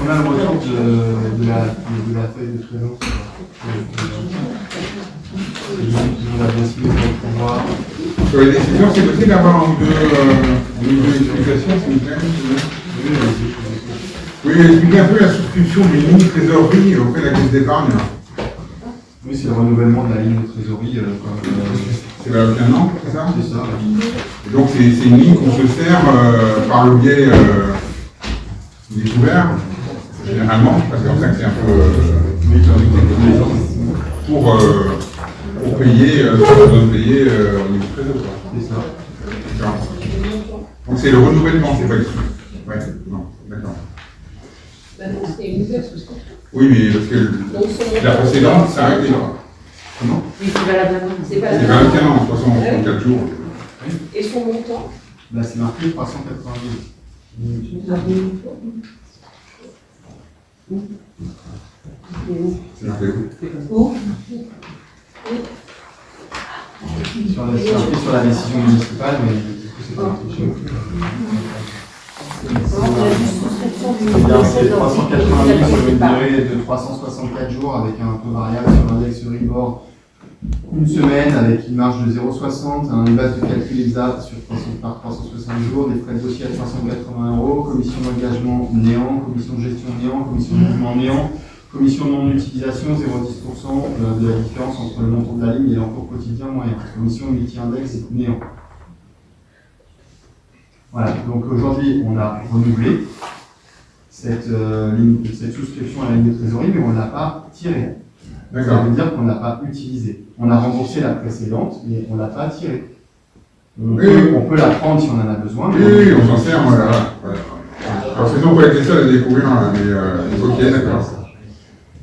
a le retour de la feuille de présence. On a bien signé pour pouvoir. Sur les décisions, c'est possible d'avoir un ou deux explications, s'il vous plaît. Oui, expliquez un peu la souscription d'une ligne trésorerie auprès de la caisse d'épargne. Oui, c'est le renouvellement de la ligne de trésorerie. C'est valable qu'un an, c'est ça? C'est ça. Et donc c'est une ligne qu'on se sert par le biais découvert, généralement, parce que c'est comme ça que c'est un peu pour payer, payer au niveau trésor. C'est ça. D'accord. Donc c'est le renouvellement, c'est pas le sous. Ouais, non, d'accord. C'est une nouvelle souscription. Oui, mais parce que la précédente, ça a arrêté. Comment? Oui, c'est valable avant. C'est valable. C'est valable qu'un an, 334 jours. Et son montant? Là, c'est marqué 390. C'est marqué où? Où? C'est marqué sur la décision municipale, mais du coup, c'est pas marqué chez nous. C'est 390 sur une durée de 364 jours avec un taux variable sur l'index Euribor. Une semaine avec une marge de 0,60, une base de calcul exact sur 360 jours, des frais de dossier à 380 €, commission d'engagement néant, commission de gestion néant, commission de mouvement néant, commission de non-utilisation 0,10% de la différence entre le montant de la ligne et l'encours quotidien moyen, commission multi-index néant. Voilà, donc aujourd'hui on a renouvelé cette souscription à la ligne de trésorerie, mais on ne l'a pas tirée. Ça veut dire qu'on ne l'a pas utilisée. On a remboursé la précédente, mais on ne l'a pas tirée. On peut la prendre si on en a besoin. Oui, on s'en sert, voilà. Alors sinon, on peut être les seuls à découvrir, mais ok, d'accord.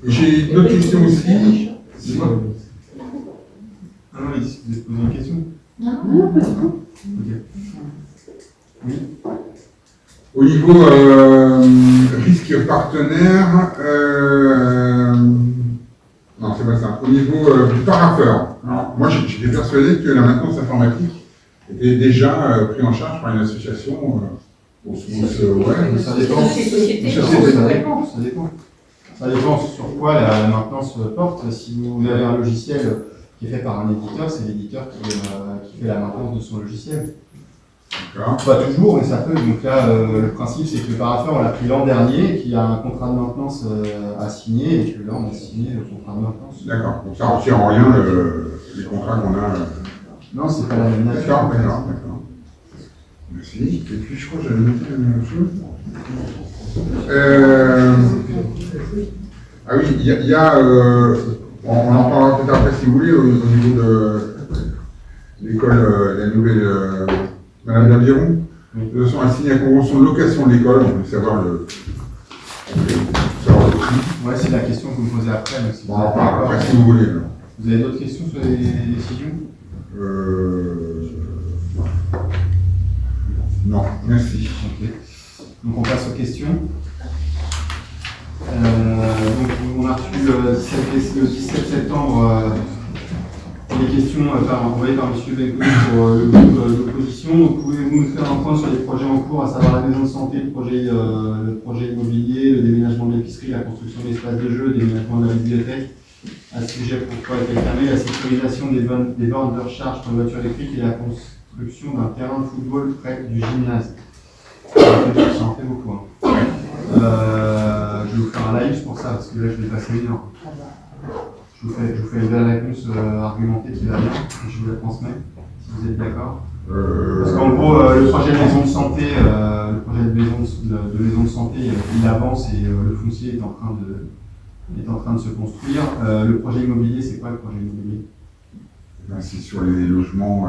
J'ai une autre question aussi. C'est quoi? Ah non, vous avez posé une question? Non, pas du tout. Oui. Au niveau risque partenaire, non, c'est pas ça. Au niveau du parapheur, moi j'étais persuadé que la maintenance informatique était déjà pris en charge par une association. Ouais, Ça dépend. Ça dépend sur quoi la maintenance porte. Si vous avez un logiciel qui est fait par un éditeur, c'est l'éditeur qui fait la maintenance de son logiciel. Pas toujours, mais ça peut. Donc là, le principe, c'est que le parapheur, on l'a pris l'an dernier, qu'il y a un contrat de maintenance à signer, et que là, on a signé le contrat de maintenance. D'accord. Donc ça retire en rien les contrats qu'on a. Non, c'est pas la même nature. D'accord. Merci. Et puis, je crois que j'avais noté la même chose. Ah oui, il y a on en parlera peut-être après si vous voulez, au niveau de l'école, la nouvelle. Madame Daviron, de façon à signer la convention de location de l'école, on veut savoir le prix. Ouais, c'est la question que vous me posez après. Mais si bon, après, si vous voulez. Vous avez d'autres questions sur les décisions? Non, merci. Okay. Donc on passe aux questions. Donc on a reçu le 17 septembre les questions envoyées par M. Benkovic pour le groupe d'opposition. Donc pouvez-vous nous faire un point sur les projets en cours, à savoir la maison de santé, le projet immobilier, le déménagement de l'épicerie, la construction d'espaces de jeu, le déménagement de la bibliothèque, à ce sujet pourquoi est-elle fermée, la sécurisation des bornes de recharge pour les voitures électriques et la construction d'un terrain de football près du gymnase. Ça en fait beaucoup. Hein. Je vais vous faire un live pour ça, parce que là je vais passer une heure. Je vous fais une belle réponse argumentée qui va bien, et je vous la transmets, si vous êtes d'accord. Parce qu'en gros, le projet de maison de santé, maison de santé, il avance et le foncier est en train de se construire. Le projet immobilier, c'est quoi le projet immobilier? C'est sur les logements.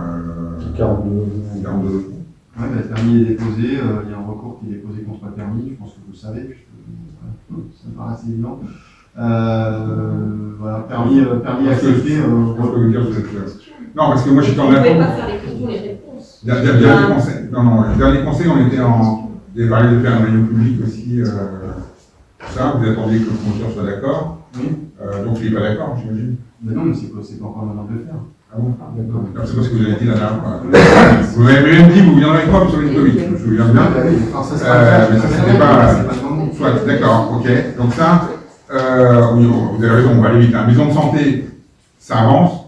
42 logements. Ouais, le permis est déposé, il y a un recours qui est déposé contre le permis, je pense que vous le savez, puisque ça me paraît assez évident. Voilà, permis accepté. Non, parce que moi j'étais en attente. Vous ne pouvez pas faire les questions, les réponses. Dernier conseil, on était des parlé de faire un maillot public aussi. Ça, vous attendiez que le fournisseur soit d'accord. Oui. Donc il n'est pas d'accord, j'imagine. Mais non, mais c'est pas encore le moment de le faire. Ah bon? D'accord. C'est parce que vous avez dit la dernière fois. Vous m'avez même dit que vous viendrez avec moi sur les Covid, je me souviens bien. Mais ça c'était pas. Soit, d'accord, ok. Donc ça, oui, vous avez raison, on va aller vite. Hein. Maison de santé, ça avance.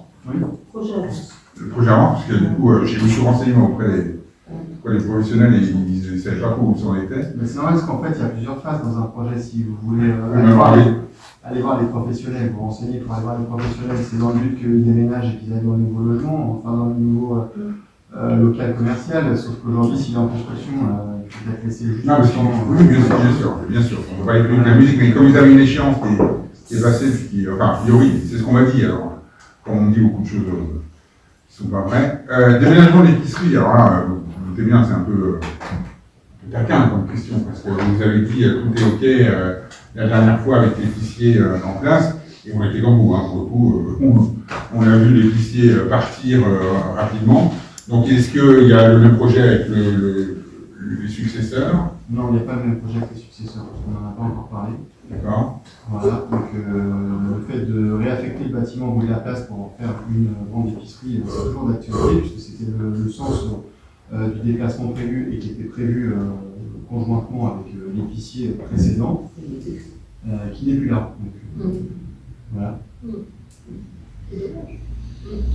Projet avance. Le projet avance, parce que du coup, je me suis renseigné auprès des professionnels et ils ne savaient pas où ça en était. Mais c'est normal parce qu'en fait, il y a plusieurs phases dans un projet. Si vous voulez aller voir les professionnels, vous renseigner pour aller voir les professionnels, c'est dans le but qu'ils déménagent et qu'ils aillent dans un nouveau logement, enfin dans le nouveau local commercial. Sauf qu'aujourd'hui, s'il est en construction, il faut peut-être laisser juste. Non, parce que, oui, bien sûr. On va pas aller plus loin que la musique, mais comme ils avaient une échéance qui est passée, enfin, a priori, c'est ce qu'on m'a dit, alors, comme on dit beaucoup de choses qui ne sont pas vraies. Déménagement d'épicerie, alors là, vous doutez bien, c'est un peu taquin comme question, parce que vous avez dit tout est ok la dernière fois avec l'épicier en place, et on était comme vous, hein, pour le coup, on a vu l'épicier partir rapidement. Donc est-ce qu'il y a le même projet avec les successeurs? Non, il n'y a pas le même projet que les successeurs, parce qu'on n'en a pas encore parlé. D'accord. Voilà, donc le fait de réaffecter le bâtiment au bout de la place pour en faire une grande épicerie, c'est toujours d'actualité, puisque c'était le sens du déplacement prévu et qui était prévu conjointement avec l'épicier précédent, qui n'est plus là. Donc, voilà.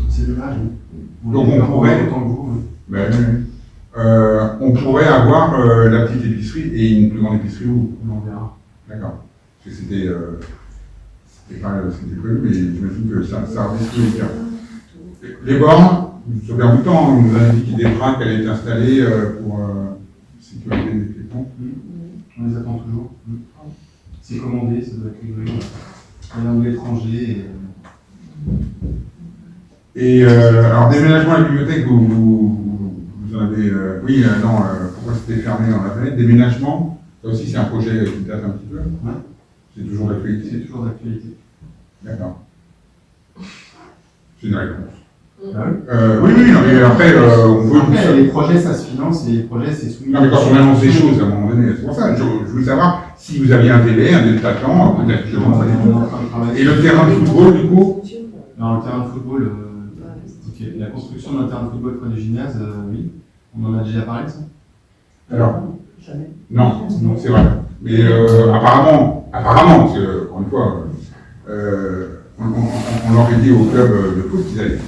C'est dommage. Donc on pourrait, autant que vous. Ben, on pourrait avoir la petite épicerie et une plus grande épicerie où? On en verra. D'accord. Parce que c'était pas c'était prévu, mais j'imagine que ça risque de faire. Les bornes, ça fait un bout de temps, on nous a indiqué des trains qui allaient être installés pour sécuriser les piétons. On les attend toujours. C'est commandé, ça doit être livré. Il y a un de l'étranger. Et alors, déménagement à la bibliothèque, vous en avez. Oui, non, pourquoi c'était fermé dans la veille? Déménagement, ça aussi c'est un projet qui date un petit peu. Ouais. C'est toujours d'actualité. C'est toujours d'actualité. D'accord. C'est une réponse. Ah oui. Oui, non, mais après, on peut. Après, les projets, ça se finance et les projets, c'est soumis. Non, mais quand on annonce des choses, à un moment donné, c'est pour ça. Je voulais savoir si vous aviez un délai d'attente, peut-être que On est en train de travailler. Et le terrain de football, du coup? Alors, le terrain de football, ok. La construction d'un terrain de football près du gymnase, oui. On en a déjà parlé de ça? Alors, Jamais. non, c'est vrai. Mais apparemment, parce que, encore une fois, on leur a dit au club de foot qu'ils allaient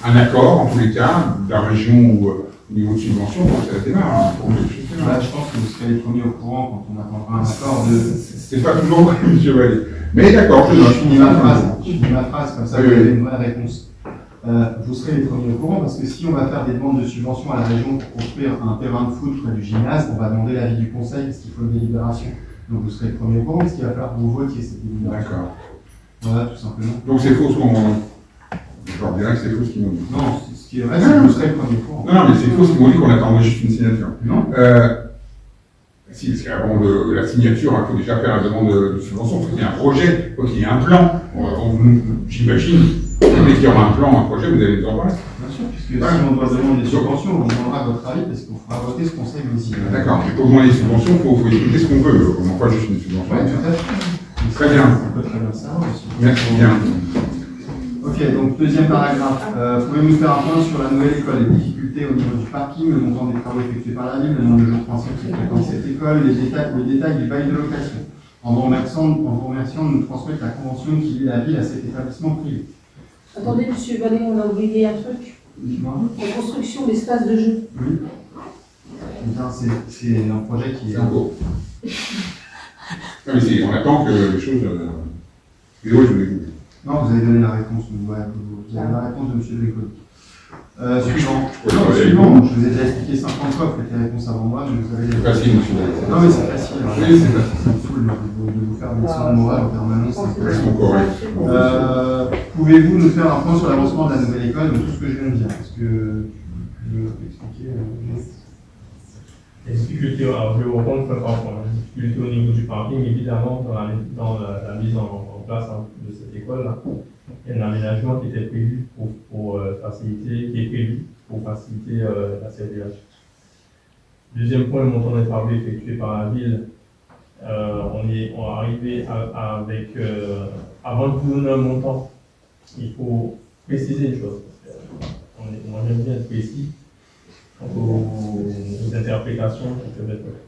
un accord, en tous les cas, de la région ou au niveau de subvention pour que ça démarre. Là, je pense que vous serez les premiers au courant quand on attendra un accord de. C'est pas toujours vrai, M. Vallée. Mais d'accord, Je finis ma phrase, comme ça Oui, vous oui. avez une vraie réponse. Vous serez les premiers au courant parce que si on va faire des demandes de subvention à la région pour construire un terrain de foot près du gymnase, on va demander l'avis du conseil parce qu'il faut une délibération. Donc vous serez les premiers au courant parce qu'il va falloir que vous votiez cette délibération. D'accord. Voilà, tout simplement. Donc c'est faux ce qu'on m'a dit. Je leur dirais que c'est faux ce qu'ils m'ont dit. Non, ce qui est vrai, c'est que vous serez les premiers au courant. Non, mais c'est faux ce qu'ils m'ont dit qu'on attendait juste une signature. Non. Si, parce qu'avant la signature, il faut déjà faire la demande de subvention, il faut qu'il y ait un projet, il faut qu'il y ait un plan. J'imagine, dès qu'il y aura un plan, un projet, vous allez nous en parler. Bien sûr, puisque si on doit demander des subventions, on demandera votre avis parce qu'on fera voter ce conseil municipal. D'accord, mais pour demander des subventions, il faut expliquer ce qu'on veut, on n'en pas juste une subvention. Oui, tout à fait. Très bien. On peut très bien le savoir aussi. Merci bien. Ok, donc deuxième paragraphe. Pouvez-vous faire un point sur la nouvelle école, les difficultés au niveau du parking, le montant des travaux effectués par la ville, le nombre de jours français qui fréquentent cette école, le détail du bail de location. En vous remerciant de nous transmettre la convention qui lie la ville à cet établissement privé. Attendez, monsieur Vallée, on a oublié un truc. Dites-moi. La construction d'espace de jeu. Oui. Eh bien, c'est un projet qui est. C'est un beau. Non, mais on attend que les choses. Excusez-moi, je vous écoute. Non, vous avez donné la réponse. Vous avez la réponse de M. Brécoli. Suivant. Je Non, peux pas suivant. Je vous ai déjà expliqué 50 fois, vous faites les réponses avant moi, mais vous avez. C'est facile, monsieur. Non, mais c'est facile. Oui, c'est facile. Ça me saoule de vous faire des leçons de morale en permanence. Restons corrects. Pouvez-vous nous faire un point sur l'avancement de la nouvelle école, donc tout ce que je viens de dire, parce que je vais expliquer. Les difficultés, alors je vais reprendre par point. Les difficultés au niveau du parking, évidemment, dans la mise en place de cette école-là, il y a un aménagement qui était prévu pour faciliter, qui est prévu pour faciliter la circulation. Deuxième point, le montant des travaux effectués par la ville. On est arrivé avec, avant de vous donner un montant, il faut préciser une chose. Moi j'aime bien être précis. Aux interprétations qui peuvent être faites.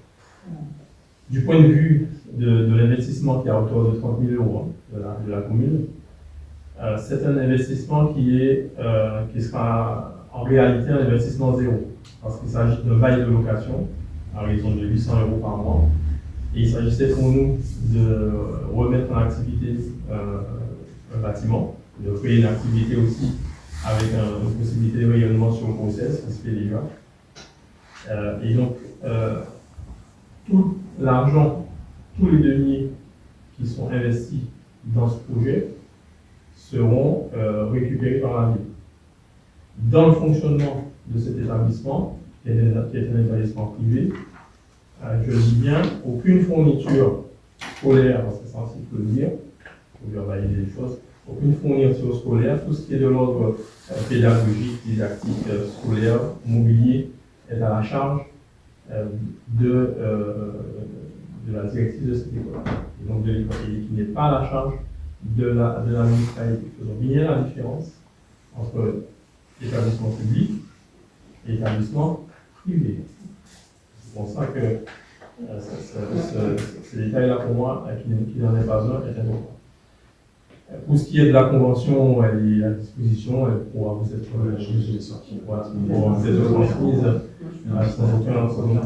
Du point de vue de l'investissement qui est à hauteur de 30 000 euros de la commune, c'est un investissement qui sera en réalité un investissement zéro, parce qu'il s'agit d'un bail de location à raison de 800 euros par mois. Et il s'agissait pour nous de remettre en activité un bâtiment, de créer une activité aussi avec une possibilité de rayonnement sur le process qui se fait déjà. Et donc, tout l'argent, tous les deniers qui sont investis dans ce projet seront récupérés par la ville. Dans le fonctionnement de cet établissement, qui est un établissement privé, je dis bien, aucune fourniture scolaire, c'est sensible de le dire, pour bien valider les choses, aucune fourniture scolaire, tout ce qui est de l'ordre pédagogique, didactique, scolaire, mobilier, est à la charge de la directrice de cette école, et donc de l'école, et qui n'est pas à la charge de la municipalité. Faisons bien la différence entre établissement public et établissement privé. C'est pour ça que ce détail-là, pour moi, qui n'en est pas un, est important. Pour ce qui est de la convention, elle est à disposition, elle pourra vous être transmise sans aucun problème.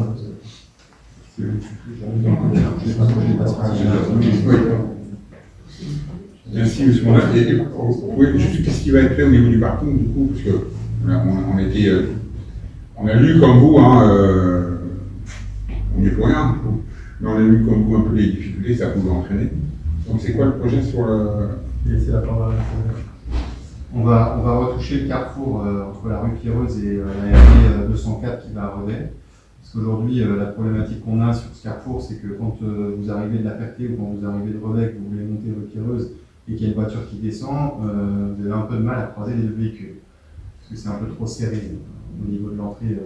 Merci, M. Monda. Vous pouvez juste qu'est-ce qui va être fait au niveau du parking, du coup, parce que on a lu comme vous, on n'y est pour rien, mais on a lu comme vous un peu les difficultés que ça pouvait entraîner. Donc c'est quoi le projet sur le... On va retoucher le carrefour entre la rue Pierreuse et la RD 204 qui va à Redet. Parce qu'aujourd'hui, la problématique qu'on a sur ce carrefour, c'est que quand vous arrivez de la Ferté ou quand vous arrivez de Redet, que vous voulez monter rue Pierreuse et qu'il y a une voiture qui descend, vous avez un peu de mal à croiser les deux véhicules. Parce que c'est un peu trop serré au niveau de l'entrée,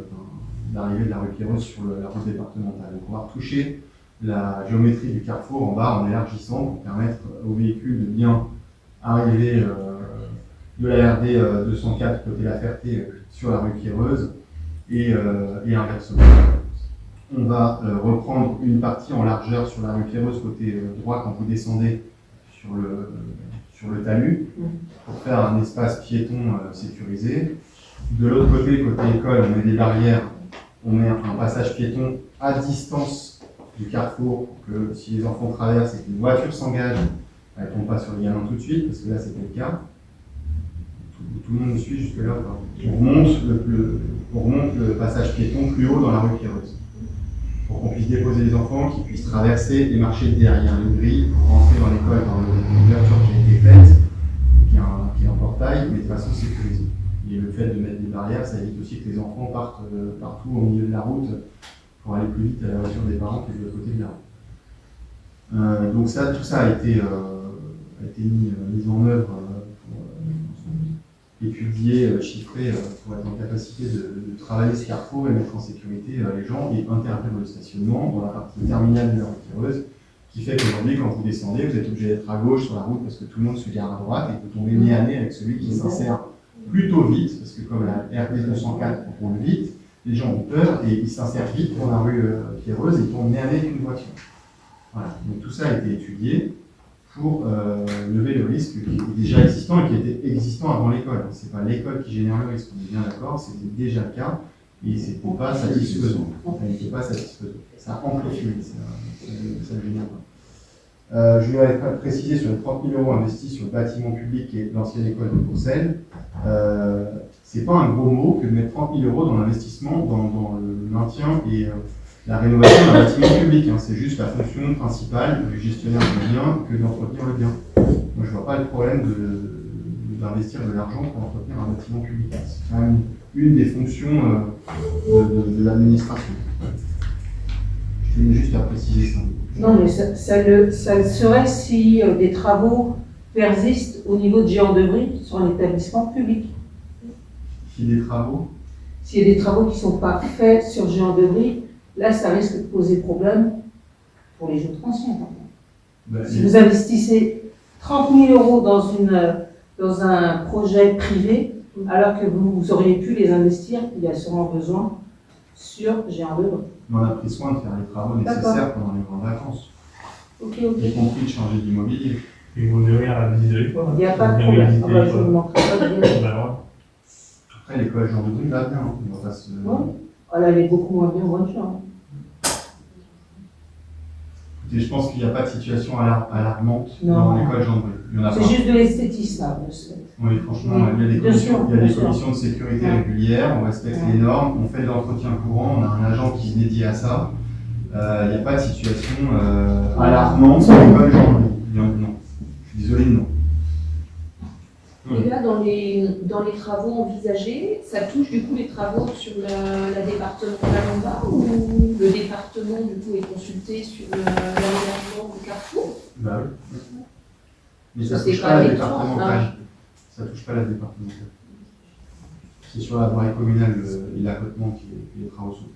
d'arrivée de la rue Pierreuse sur la route départementale. Donc on va retoucher la géométrie du carrefour en bas en élargissant pour permettre aux véhicules de bien arriver de la RD 204 côté La Ferté sur la rue Pierreuse et inversement. On va reprendre une partie en largeur sur la rue Pierreuse côté droit quand vous descendez sur le talus pour faire un espace piéton sécurisé. De l'autre côté, côté école, on met des barrières, on met un passage piéton à distance du carrefour pour que si les enfants traversent et qu'une voiture s'engage, elle ne tombe pas sur les gamins tout de suite, parce que là c'était le cas. Tout le monde me suit jusque-là. On remonte le passage piéton plus haut dans la rue Pierreuse pour qu'on puisse déposer les enfants, qu'ils puissent traverser et marcher derrière une grille pour rentrer dans l'école par une ouverture qui a été faite, qui est un portail, mais de façon sécurisée. Et le fait de mettre des barrières, ça évite aussi que les enfants partent partout au milieu de la route pour aller plus vite à la voiture des parents qui est de l'autre côté de la route. Donc tout ça a été mis en œuvre pour étudier, chiffrer, pour être en capacité de travailler ce carrefour et mettre en sécurité les gens et interdire le stationnement dans la partie terminale de la rue Pierreuse, qui fait qu'aujourd'hui, quand vous descendez, vous êtes obligé d'être à gauche sur la route parce que tout le monde se gare à droite et vous tombez nez à nez avec celui qui s'insère plutôt vite, parce que comme la RD 204 roule vite, les gens ont peur et ils s'insèrent vite dans la rue Pierreuse et ils tombent nez à nez avec une voiture. Voilà. Donc tout ça a été étudié pour lever le risque qui est déjà existant et qui était existant avant l'école. Ce n'est pas l'école qui génère le risque, on est bien d'accord, c'était déjà le cas et ce n'était pas satisfaisant. Ça amplifie le risque, ça ne génère pas. Je vais préciser sur les 30 000 euros investis sur le bâtiment public qui est l'ancienne école de Courcelles. C'est pas un gros mot que de mettre 30 000 euros dans l'investissement, dans le maintien et la rénovation d'un bâtiment public. C'est juste la fonction principale du gestionnaire du bien que d'entretenir le bien. Moi, je vois pas le problème d'investir de l'argent pour entretenir un bâtiment public. C'est quand même une des fonctions de l'administration. Je tenais juste à préciser ça. Non, mais ça le serait si des travaux persistent au niveau de Jean-Debry sur un établissement public. Si des travaux S'il y a des travaux qui ne sont pas faits sur Jean-Debry, là, ça risque de poser problème pour les autres anciens. Si vous investissez 30 000 euros dans un projet privé, alors que vous auriez pu les investir, il y a sûrement besoin sur Géant-Lebrun. On a pris soin de faire les travaux nécessaires pendant les grandes vacances, Ok, y ok. compris de changer d'immobilier. Et vous verrez à la visite de l'école. Il n'y a pas de problème. Ah bah, je ne manquerai pas de dire. Après, l'école Jean de Brune va bien, hein. On va pas se... Ouais. Ah, là, elle est beaucoup moins bien, moins cher. Écoutez, je pense qu'il n'y a pas de situation alarmante Non. dans l'école Jean de Brune. Il y en a C'est pas. juste de l'esthétisme, là, je sais. Oui, franchement, il y a des Bien commissions, sûr, il y a des bien sûr. commissions de sécurité Ouais. régulières, on respecte Ouais. les normes, on fait de l'entretien courant, on a un agent qui se dédie à ça. Il n'y a pas de situation alarmante dans l'école Jean de Brune. Non. Je suis désolé, non. Et là, dans les travaux envisagés, ça touche du coup les travaux sur la départementale en bas ou le département du coup est consulté sur l'aménagement du carrefour? Bah oui. Mais ça Ça, touche c'est pas pas la avec départementale. toi, Ça touche pas la départementale. C'est sur la voirie communale et l'accotement que les travaux sont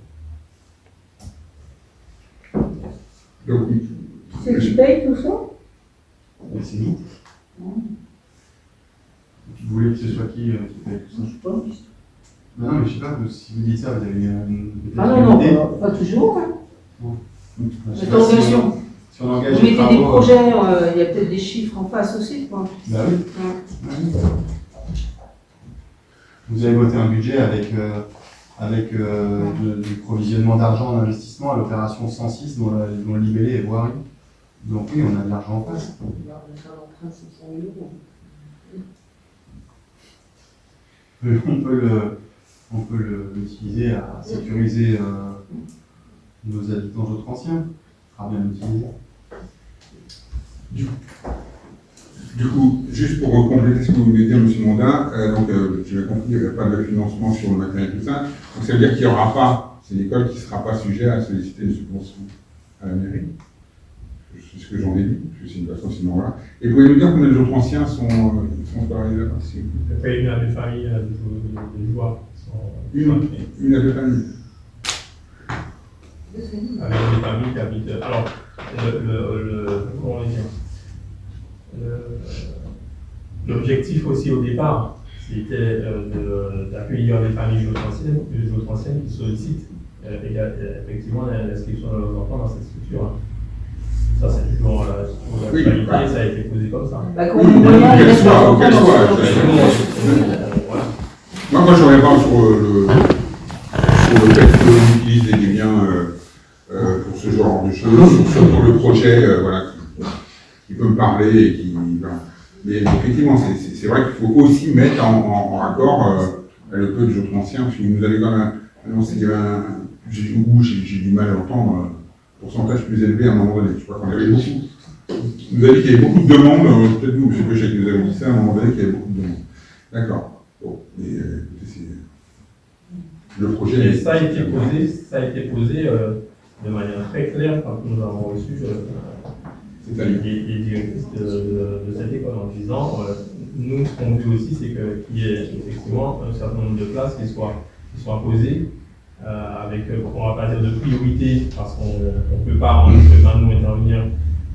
faits. Donc, C'est qui paye tout ça? Mais c'est vite. Vous voulez que ce soit qui paye tout ça? Je sais pas. Non, mais je sais pas, si vous dites ça, vous avez peut-être Ah non, une idée. non, pas toujours. Hein. Je sais pas si Attention. si on engage Vous les mettez des travaux, projets, il y a peut-être des chiffres en face aussi, quoi. Bah oui. Vous avez voté un budget avec du provisionnement d'argent en investissement à l'opération 106 dont le libellé est voirie. Donc oui, on a de l'argent en face. On va faire l'emprunt de 500 000 euros. On peut l'utiliser à sécuriser nos habitants autres anciens. Ce sera bien utilisé. du coup, juste pour compléter ce que vous venez de dire, M. Mondin, j'ai bien compris, il n'y avait pas de financement sur le matériel et tout ça. Donc ça veut dire qu'il n'y aura pas, c'est l'école qui ne sera pas sujet à solliciter une subvention à la mairie. C'est ce que j'en ai dit, je suis une personne sinon là. Et vous pouvez nous dire combien de autres anciens sont scolarisés là-bas? Après, une à des familles de joueurs qui sont Une à deux familles. avec des familles qui habitent. Alors, comment on va dire, l'objectif aussi au départ, c'était d'accueillir les familles anciennes qui sollicitent effectivement l'inscription de leurs enfants dans cette structure. Ça, c'est toujours Oui, l'actualité, bah. ça a été posé comme ça. Bah, qu'on ait moyen de mettre leurs enfants Quel dans soit, ce- Voilà. Moi, je reviens pas sur le fait qu'on utilise des biens pour ce genre de choses, sur le projet voilà, qui peut me parler et qui. Voilà. Mais effectivement, c'est vrai qu'il faut aussi mettre en raccord le peu de autres anciens, parce que vous nous avez quand même annoncé qu'il y avait j'ai du mal à entendre, pourcentage plus élevé à un moment donné. Je crois qu'on avait beaucoup. Vous nous avez dit qu'il y avait beaucoup de demandes, peut-être vous, M. Pechet, qui nous avez dit ça, à un moment donné, qu'il y avait beaucoup de demandes. D'accord. Bon, mais écoutez, c'est. Le projet. Et ça a été posé de manière très claire quand nous avons reçu C'est-à-dire. les directrices de cette école en disant nous, ce qu'on veut aussi, c'est qu'il y ait effectivement un certain nombre de places qui soient posées avec, on ne va pas dire de priorité, parce qu'on ne peut pas nous intervenir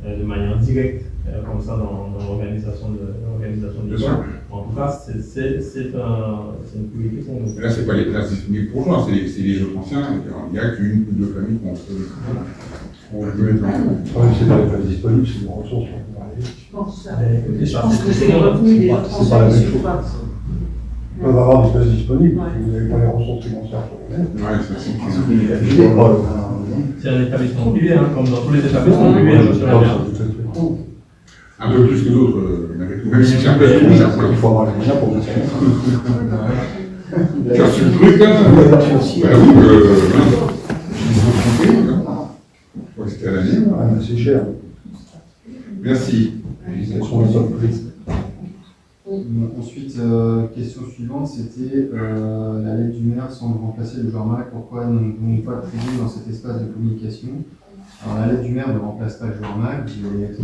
de manière directe comme ça dans l'organisation de l'école. En tout cas, c'est une priorité pour nous. Mais là, ce n'est pas les places disponibles pour juin, c'est les autres anciens. Il n'y a qu'une ou deux familles qu'on peut mettre en. Le problème, c'est pas les places disponibles, c'est nos ressources pour parler. Je pense ça. Écoutez, Je ça, pense que c'est les revenus des autres c'est pas la anciens qui même suivent chose. pas. Ils peuvent avoir des places disponibles, Ouais. si vous n'avez pas les ressources financières pour les mettre. Ouais, ça c'est Je vois pas c'est un établissement privé, hein, comme dans tous les établissements privés, je me souviens bien. un peu plus que d'autres, malgré tout. Même si c'est un peu plus, ça Il faut avoir les moyens pour bien faire. Tu as reçu le truc, là Bah oui, je me suis trompé, là. Je crois que c'était à l'année. Ouais, mais c'est cher. Merci. Quels sont les autres prix? Ensuite, question suivante, c'était la lettre du maire semble remplacer le journal. Pourquoi n'avons-nous pas de tribune dans cet espace de communication? Alors, la lettre du maire ne remplace pas le journal. Vous allez être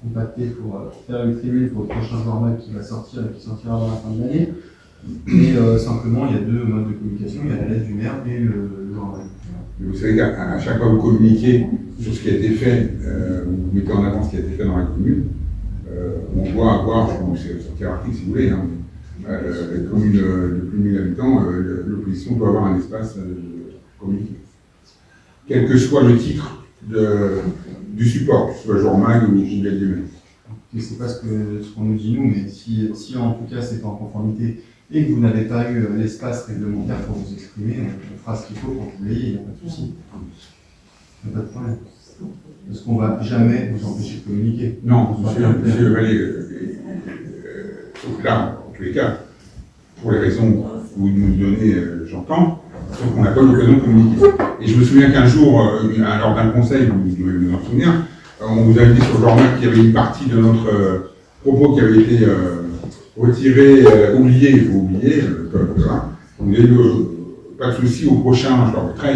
contacté pour faire une tribune pour le prochain journal qui va sortir et qui sortira avant la fin de l'année. Mais simplement, il y a deux modes de communication. Il y a la lettre du maire et le journal. Mais vous savez qu'à chaque fois que vous communiquez sur ce qui a été fait, vous mettez en avant ce qui a été fait dans la commune. On doit avoir, je pense que c'est sorti article si vous voulez, hein, mais, les communes de plus de 1000 habitants, l'opposition doit avoir un espace de communiquer. Quel que soit le titre du support, que ce soit Jour Mag ou JBL. Je ne sais pas ce qu'on nous dit nous, mais si en tout cas c'est en conformité et que vous n'avez pas eu l'espace réglementaire pour vous exprimer, on fera ce qu'il faut pour que vous l'ayez, il n'y a pas de souci. Il n'y a pas de problème. Parce qu'on ne va jamais vous empêcher de communiquer. Non, monsieur Vallée, sauf là, en tous les cas, pour les raisons que vous nous donnez, j'entends, sauf qu'on n'a pas eu l'occasion de communiquer. Et je me souviens qu'un jour, lors d'un conseil, vous devez vous en souvenir, on vous avait dit sur le journal qu'il y avait une partie de notre propos qui avait été retiré, oublié, il faut oublier, voilà. Vous avez dit, pas de souci, au prochain, je le remettrai.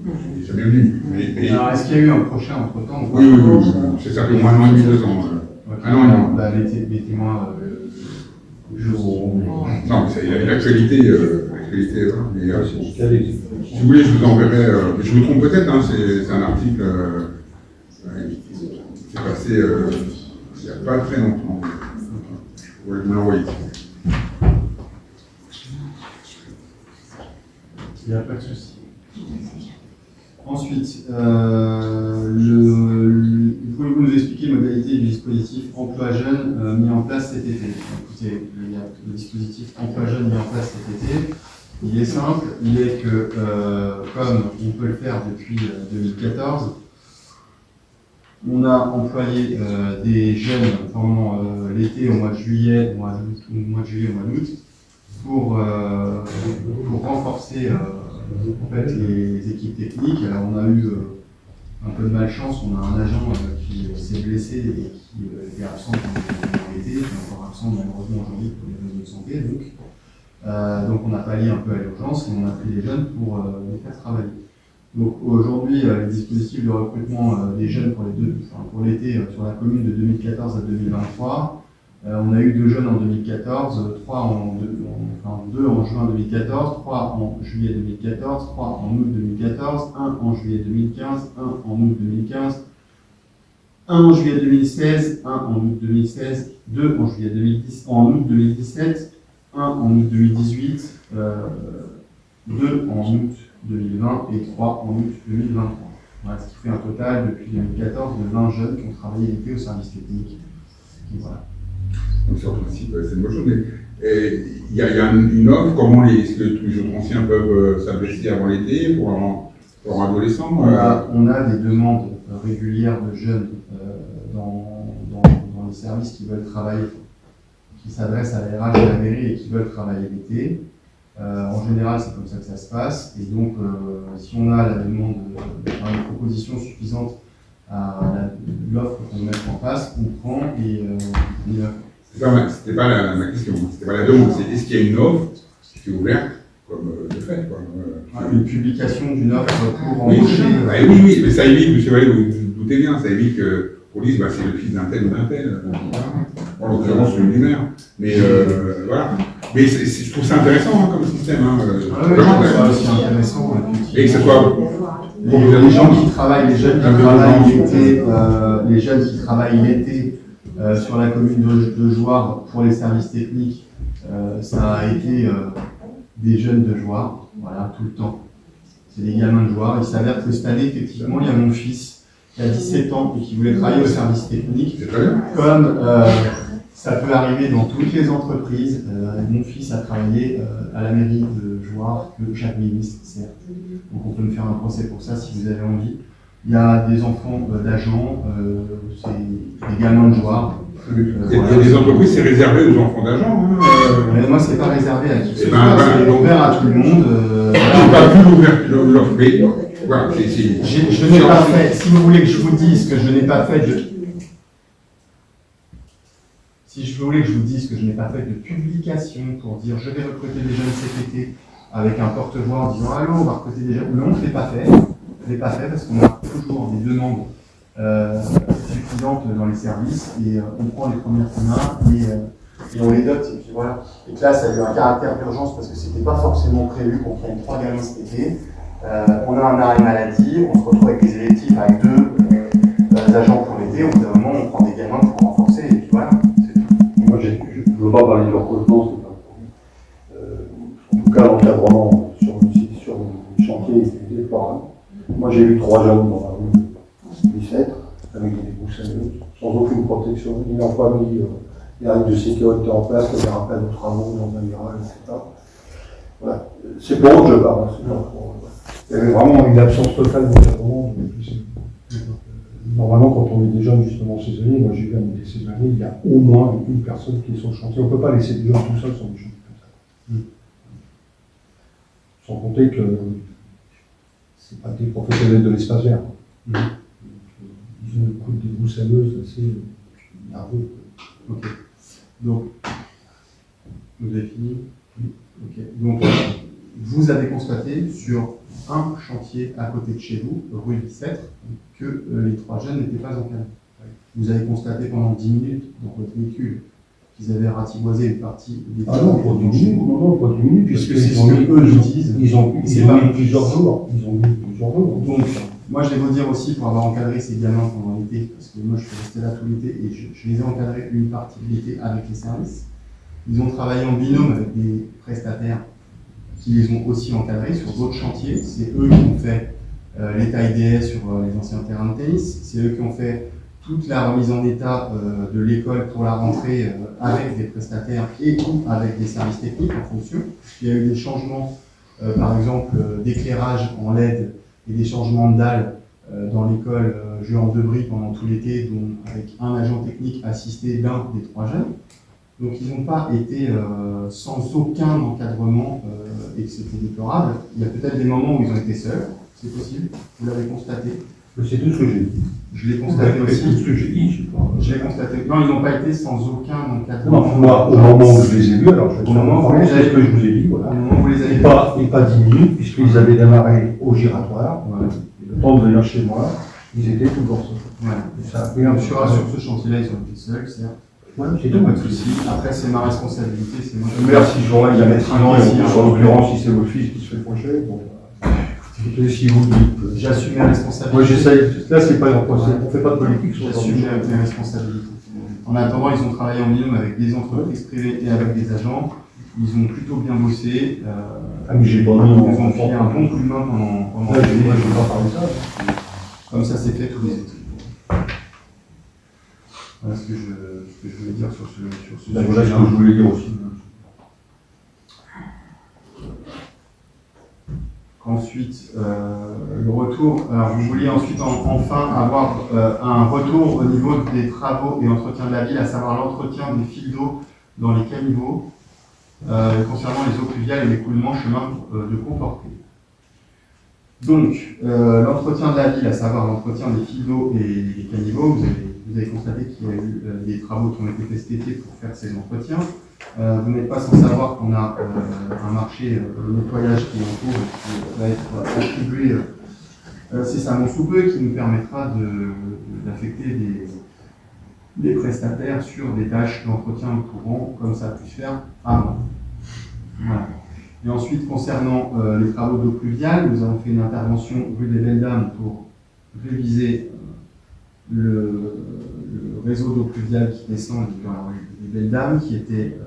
Il n'est jamais venu. Alors, est-ce qu'il y a eu un prochain entre-temps? Oui, c'est ça, au moins 1 an et demi, 2 ans. Un an et demi. Bah, les témoins, non, mais il y a l'actualité, voilà. Si vous voulez, je vous enverrai, je me trompe peut-être, hein, c'est un article qui est passé il n'y a pas très longtemps. Vous voulez me l'envoyer. Il n'y a pas de souci. Ensuite, pouvez-vous nous expliquer les modalités du dispositif Emploi Jeune mis en place cet été? Écoutez, le dispositif Emploi Jeune mis en place cet été, il est simple, il est que, comme on peut le faire depuis 2014, on a employé des jeunes pendant l'été, au mois de juillet, au mois d'août, pour renforcer en fait, les équipes techniques. Alors on a eu un peu de malchance, on a un agent qui s'est blessé et qui était absent pendant l'été, qui est encore absent malheureusement aujourd'hui pour les raisons de santé. Donc on a pallié un peu à l'urgence et on a pris des jeunes pour les faire travailler. Donc aujourd'hui, les dispositifs de recrutement des jeunes pour l'été sur la commune de 2014 à 2023, on a eu 2 jeunes en 2014, 2 en juin 2014, 3 en juillet 2014, 3 en août 2014, 1 en juillet 2015, 1 en août 2015, 1 en juillet 2016, 1 en août 2016, 2 en juillet 2010, en août 2017, 1 en août 2018, 2 en août 2020 et 3 en août 2023. Voilà, ce qui fait un total depuis 2014 de 20 jeunes qui ont travaillé l'été au service technique. Et voilà. Donc sur le principe, c'est une bonne chose. Mais il y a une offre, comment est-ce que tous les jeunes anciens peuvent s'investir avant l'été pour adolescents? On a des demandes régulières de jeunes dans les services qui veulent travailler, qui s'adressent à la RH et à la mairie et qui veulent travailler l'été. En général, c'est comme ça que ça se passe. Et donc, si on a la demande, une proposition suffisante à l'offre qu'on met en place, on prend et on y va. C'était pas ma question, c'était pas la demande, c'est est-ce qu'il y a une offre qui est ouverte comme de fait Une publication d'une offre pour embaucher. Oui, mais ça évite, monsieur Vallée, vous vous doutez bien, ça évite qu'on dise c'est le fils d'un tel ou d'un tel. En l'occurrence, celui du maire. Mais voilà. Mais je trouve ça intéressant comme système. Vraiment intéressant. Et que ce soit. Les gens qui travaillent, les jeunes qui travaillent l'été sur la commune de Jouarre pour les services techniques, ça a été des jeunes de Jouarre, voilà, tout le temps. C'est des gamins de Jouarre. Il s'avère que cette année, effectivement, il y a mon fils qui a 17 ans et qui voulait travailler au service technique. Comme ça peut arriver dans toutes les entreprises. Mon fils a travaillé à la mairie de Jouarre, que chaque ministre sert. Donc on peut me faire un procès pour ça si vous avez envie. Il y a des enfants d'agents, c'est des gamins de Jouarre. Il y a des entreprises, c'est réservé aux enfants d'agents. Mais moi, c'est pas réservé à qui que ce soit, c'est ouvert à tout le monde. Je n'ai pas vu l'offre, mais voilà, je n'ai pas fait, si vous voulez que je vous dise que je n'ai pas fait de... Si je voulais que je vous dise que je n'ai pas fait de publication pour dire je vais recruter des jeunes cet été avec un porte-voix en disant allô, on va recruter des jeunes. Non, je ne l'ai pas fait. Je ne l'ai pas fait parce qu'on a toujours des demandes suffisantes dans les services et on prend les premières qu'on a et on les dote. Et puis voilà. Et que là, ça a eu un caractère d'urgence parce que ce n'était pas forcément prévu qu'on prenne 3 gamins cet été. On a un arrêt maladie, on se retrouve avec des électifs avec 2 agents pour l'été. Au bout d'un moment, on prend des gamins pour renforcer et puis voilà. Moi, je ne veux pas parler de leur recrutement, c'est pas en tout cas, l'encadrement sur le chantier, c'est pas 3 jeunes dans la rue 17, avec des débroussailleuses, sans aucune protection. Ils n'ont pas mis les règles de sécurité en place, comme les rappels de travaux dans un virage, etc. Voilà. C'est pour eux que je parle. Hein, il y avait vraiment une absence totale d'encadrement. Normalement, quand on est des jeunes justement saisonniers, moi j'ai vu un été saisonnier, il y a au moins une personne qui est sur le chantier. On ne peut pas laisser des jeunes tout seuls sur des chantiers comme ça. Sans compter que c'est pas des professionnels de l'espace vert. Ils ont une coupe des broussailleuses assez nerveux. Ok. Donc, vous avez fini? Ok. Donc, vous avez constaté sur un chantier à côté de chez vous, rue Bicêtre, que les 3 jeunes n'étaient pas encadrés. Vous avez constaté pendant 10 minutes dans votre véhicule qu'ils avaient ratiboisé une partie des Ah non, pas 10 minutes, non, pas 10 minutes, puisque puisque c'est ce que eux nous disent. Ils ont mis plusieurs jours. Donc, moi je vais vous dire aussi, pour avoir encadré ces gamins pendant l'été, parce que moi je suis resté là tout l'été et je les ai encadrés une partie de l'été avec les services. Ils ont travaillé en binôme avec des prestataires qui les ont aussi encadrés sur d'autres chantiers. C'est eux qui ont fait l'état IDS sur les anciens terrains de tennis. C'est eux qui ont fait toute la remise en état de l'école pour la rentrée avec des prestataires et avec des services techniques en fonction. Il y a eu des changements, par exemple, d'éclairage en LED et des changements de dalles dans l'école Juan Debris pendant tout l'été, dont avec un agent technique assisté d'un des 3 jeunes. Donc ils n'ont pas été sans aucun encadrement et que c'était déplorable. Il y a peut-être des moments où ils ont été seuls, c'est possible, vous l'avez constaté. C'est tout ce que j'ai dit. Je l'ai constaté aussi. Tout ce que j'ai dit, je sais pas. Je l'ai constaté. Non, ils n'ont pas été sans aucun encadrement. Non, moi, au moment où je les ai vus, alors je vais Au moment où c'est ce que je vous ai dit, voilà. Au moment où vous les avez Et pas 10 minutes, puisqu'ils avaient démarré au giratoire. Voilà. Et le temps de venir chez moi, ils étaient toujours seuls. Voilà. Et ça a pris un peu. Sur ce chantier-là, ils ont été seuls, certes. Ouais, c'est Il n'y tout. a pas de souci. Après, c'est ma responsabilité. C'est moi qui... Merci, je vous remercie. Il y a médecin ici, En l'occurrence, si c'est votre fils qui se fait faucher, bon. Écoutez, si vous le dites. J'assume mes responsabilités. Moi, j'essaye. Là, c'est pas on ne fait pas de politique sur J'assume mes responsabilités. En attendant, ils ont travaillé en binôme avec des entreprises privées et avec des agents. Ils ont plutôt bien bossé. Ah, mais j'ai pas Ils mis nous ont filé un bon coup de main pendant Ouais, l'été. moi, je ne vais pas parler de ça. Comme ça s'est fait tous les étés. Voilà ce que je voulais dire sur ce Ben, voilà ce que je voulais dire aussi. Ensuite, le retour. Alors, vous vouliez ensuite enfin avoir un retour au niveau des travaux et entretien de la ville, à savoir l'entretien des fils d'eau dans les caniveaux, concernant les eaux pluviales et l'écoulement chemin de Comporté. Donc, l'entretien de la ville, à savoir l'entretien des fils d'eau et des caniveaux, vous avez constaté qu'il y a eu des travaux qui ont été faits cet été pour faire ces entretiens. Vous n'êtes pas sans savoir qu'on a un marché de nettoyage qui est en cours et qui va être attribué incessamment sous peu, qui nous permettra d'affecter des prestataires sur des tâches d'entretien courant, comme ça a pu se faire avant. Voilà. Et ensuite, concernant les travaux d'eau pluviale, nous avons fait une intervention rue des Belles Dames pour réviser le réseau d'eau pluviale qui descend dans la rue des Belles Dames, qui était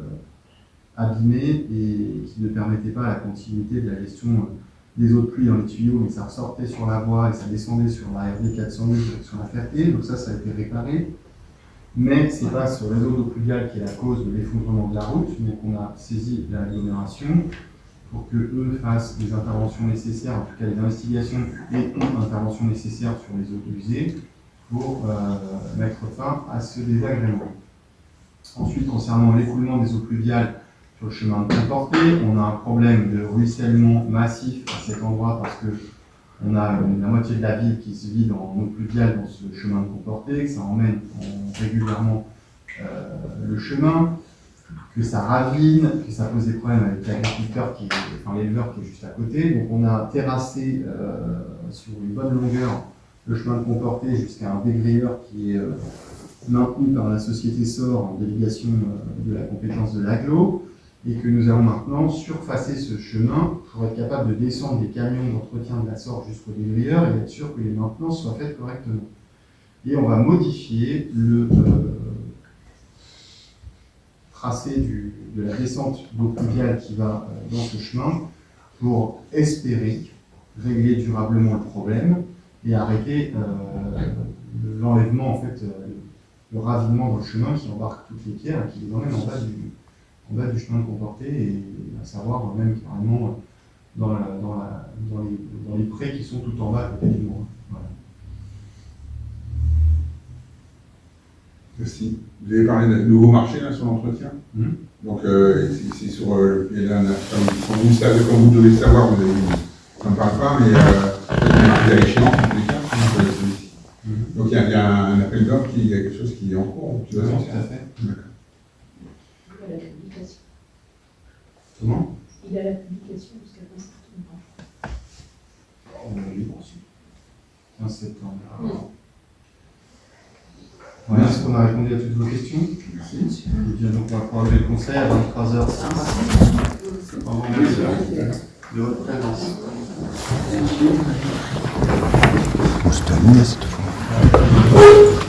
abîmé et qui ne permettait pas la continuité de la gestion des eaux de pluie dans les tuyaux, mais ça ressortait sur la voie et ça descendait sur la RD 408 sur la Ferté, donc ça a été réparé. Mais ce n'est pas ce réseau d'eau pluviale qui est la cause de l'effondrement de la route, mais qu'on a saisi l'agglomération pour qu'eux fassent les interventions nécessaires, en tout cas les investigations et interventions nécessaires sur les eaux usées pour mettre fin à ce désagrément. Ensuite, concernant l'écoulement des eaux pluviales sur le chemin de Comporté, on a un problème de ruissellement massif à cet endroit parce que on a la moitié de la ville qui se vide en eau pluviale dans ce chemin de Comporté, que ça emmène régulièrement le chemin, que ça ravine, que ça pose des problèmes avec l'agriculteur, l'éleveur qui est juste à côté. Donc on a terrassé sur une bonne longueur le chemin de Comporté jusqu'à un dégrayeur qui est maintenu par la société SOR en délégation de la compétence de l'AGLO, et que nous allons maintenant surfacer ce chemin pour être capable de descendre des camions d'entretien de la SOR jusqu'au dégrayeur et être sûr que les maintenances soient faites correctement. Et on va modifier le tracé de la descente d'eau pluviale qui va dans ce chemin pour espérer régler durablement le problème et arrêter l'enlèvement, en fait, le ravinement dans le chemin qui embarque toutes les pierres et qui les emmène en bas du chemin de Comporté, et à savoir même carrément dans les prés qui sont tout en bas à côté du mur. Voilà. Merci. Vous avez parlé de nouveau marché là, sur l'entretien. Donc, c'est sur. Il y a comme vous devez le savoir, ça ne me parle pas, mais il y a marqué à l'échéance, en tous les cas, celui-ci. Donc, il y a un appel d'offres, il y a quelque chose qui est en cours. Tu vas Tout sortir. à fait. D'accord. Il a la publication. Comment? Il a la publication jusqu'à 15 septembre. On l'a reçu. 15 septembre. Voilà, est-ce qu'on a répondu à toutes vos questions? Merci. Et bien, donc, on va pouvoir lever le conseil à 23h06. Au revoir, merci de votre présence. On se termine cette fois.